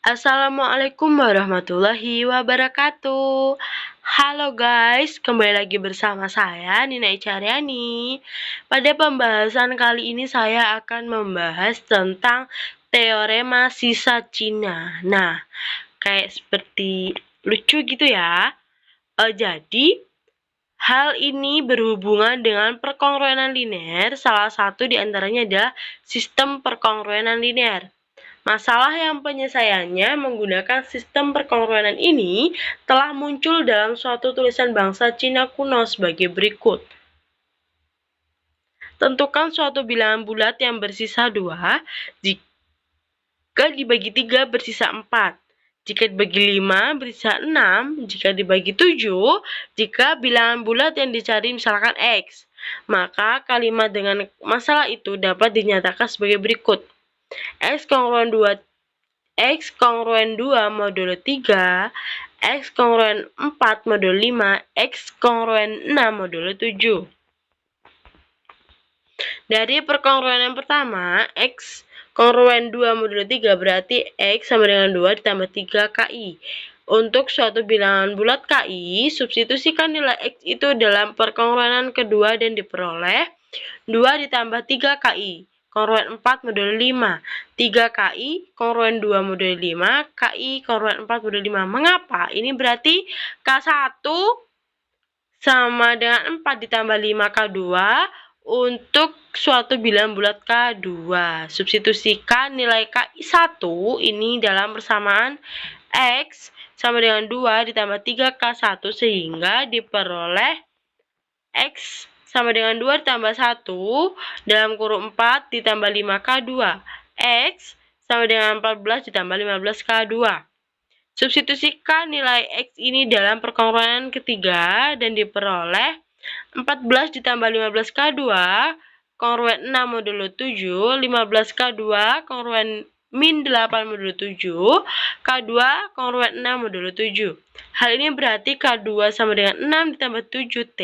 Assalamualaikum warahmatullahi wabarakatuh. Halo guys, kembali lagi bersama saya Nina Icaryani. Pada pembahasan kali ini saya akan membahas tentang teorema sisa Cina. Nah, kayak seperti lucu gitu ya. Jadi hal ini berhubungan dengan perkongruenan linear. Salah satu di antaranya adalah sistem perkongruenan linear. Masalah yang penyelesaiannya menggunakan sistem perkongruenan ini telah muncul dalam suatu tulisan bangsa Cina kuno sebagai berikut. Tentukan suatu bilangan bulat yang bersisa 2 jika dibagi 3 bersisa 4. Jika dibagi 5 bersisa 6, jika dibagi 7, jika bilangan bulat yang dicari misalkan X. Maka kalimat dengan masalah itu dapat dinyatakan sebagai berikut. X kongruen 2 modulo 3, X kongruen 4 modulo 5, X kongruen 6 modulo 7. Dari perkongruan yang pertama, X kongruen 2 modulo 3 berarti X sama dengan 2 ditambah 3 KI. Untuk suatu bilangan bulat KI, substitusikan nilai X itu dalam perkongruenan kedua dan diperoleh 2 ditambah 3 KI. Kongruen 4 modulo 5, 3 KI, kongruen 2 modulo 5, KI kongruen 4 modulo 5. Mengapa? Ini berarti K1 sama dengan 4 ditambah 5 K2 untuk suatu bilangan bulat K2. Substitusikan nilai KI1 ini dalam persamaan X sama dengan 2 ditambah 3 K1 sehingga diperoleh X sama dengan 2 ditambah 1 dalam kurung 4 ditambah 5K2. X sama dengan 14 ditambah 15K2. Substitusikan nilai X ini dalam perkongruenan ketiga dan diperoleh 14 ditambah 15K2 kongruen 6 modulo 7, 15K2 kongruen min 8 modulo 7, K2 kongruen 6 modulo 7. Hal ini berarti K2 sama dengan 6 ditambah 7T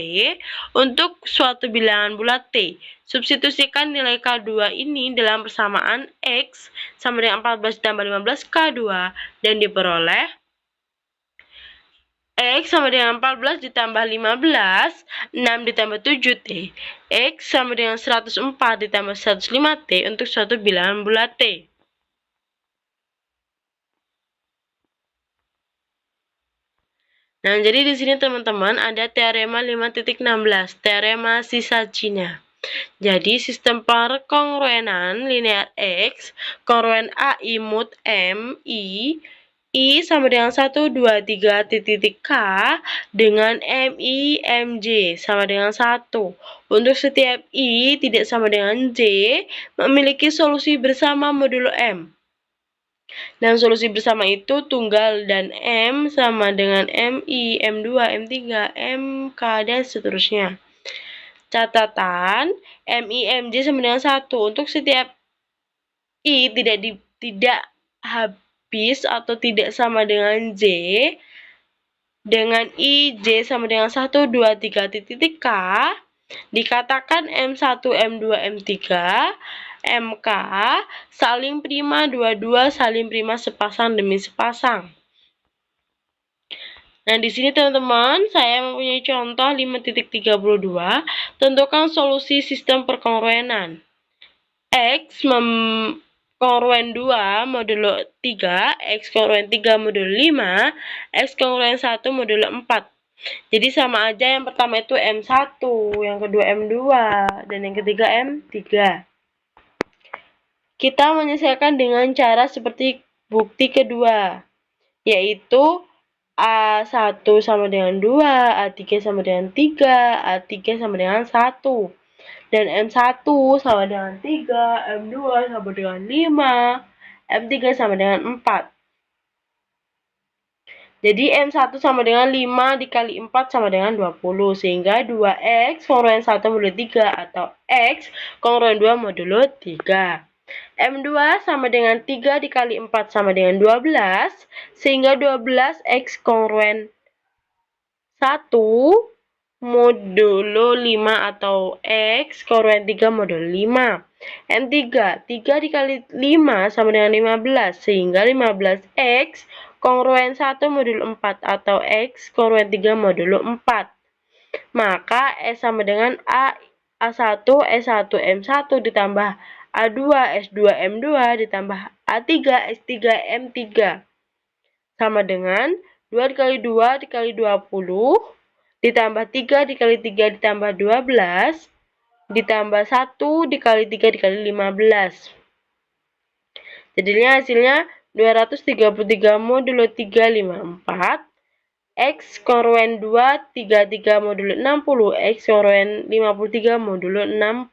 untuk suatu bilangan bulat T. Substitusikan nilai K2 ini dalam persamaan X sama dengan 14 ditambah 15 K2 dan diperoleh X sama dengan 14 ditambah 15, 6 ditambah 7T. X sama dengan 104 ditambah 105T untuk suatu bilangan bulat T. Nah, jadi di sini teman-teman ada teorema 5.16, teorema sisa Cina. Jadi sistem perkongruenan linear X, kongruen AI mod M, I sama dengan 1, 2, 3, titik K dengan MI, MJ sama dengan 1. Untuk setiap I tidak sama dengan J, memiliki solusi bersama modulo M. Dan solusi bersama itu tunggal dan M sama dengan MI, M2, M3, MK, dan seterusnya. Catatan, MI, MJ sama dengan 1. Untuk setiap I tidak habis atau tidak sama dengan J, dengan I, J sama dengan 1, 2, 3, titik K, dikatakan M1, M2, M3, MK saling prima, dua-dua saling prima sepasang demi sepasang. Nah, di sini teman-teman, saya mempunyai contoh 5.32. Tentukan solusi sistem perkongruenan. X kongruen 2 modulo 3, X kongruen 3 modulo 5, X kongruen 1 modulo 4. Jadi sama aja, yang pertama itu M1, yang kedua M2, dan yang ketiga M3. Kita menyelesaikan dengan cara seperti bukti kedua, yaitu A1 sama dengan 2, A3 sama dengan 3, A3 sama dengan 1. Dan M1 sama dengan 3, M2 sama dengan 5, M3 sama dengan 4. Jadi M1 sama dengan 5 dikali 4 sama dengan 20, sehingga 2X kongruen 1 modulo 3 atau X kongruen 2 modulo 3. M2 sama dengan 3 dikali 4 sama dengan 12, sehingga 12X kongruen 1 modulo 5 atau X kongruen 3 modulo 5. M3, 3 dikali 5 sama dengan 15, sehingga 15X kongruen 1 modulo 4 atau X kongruen 3 modulo 4. Maka S sama dengan A1 S1 M1 ditambah A2 S2 M2 ditambah A3 S3 M3 sama dengan 2 dikali 2 dikali 20 ditambah 3 dikali 3 ditambah 12 ditambah 1 dikali 3 dikali 15. Jadinya hasilnya 233 modulo 354 X kongruen 2 33 modulo 60 X kongruen 53 modulo 60.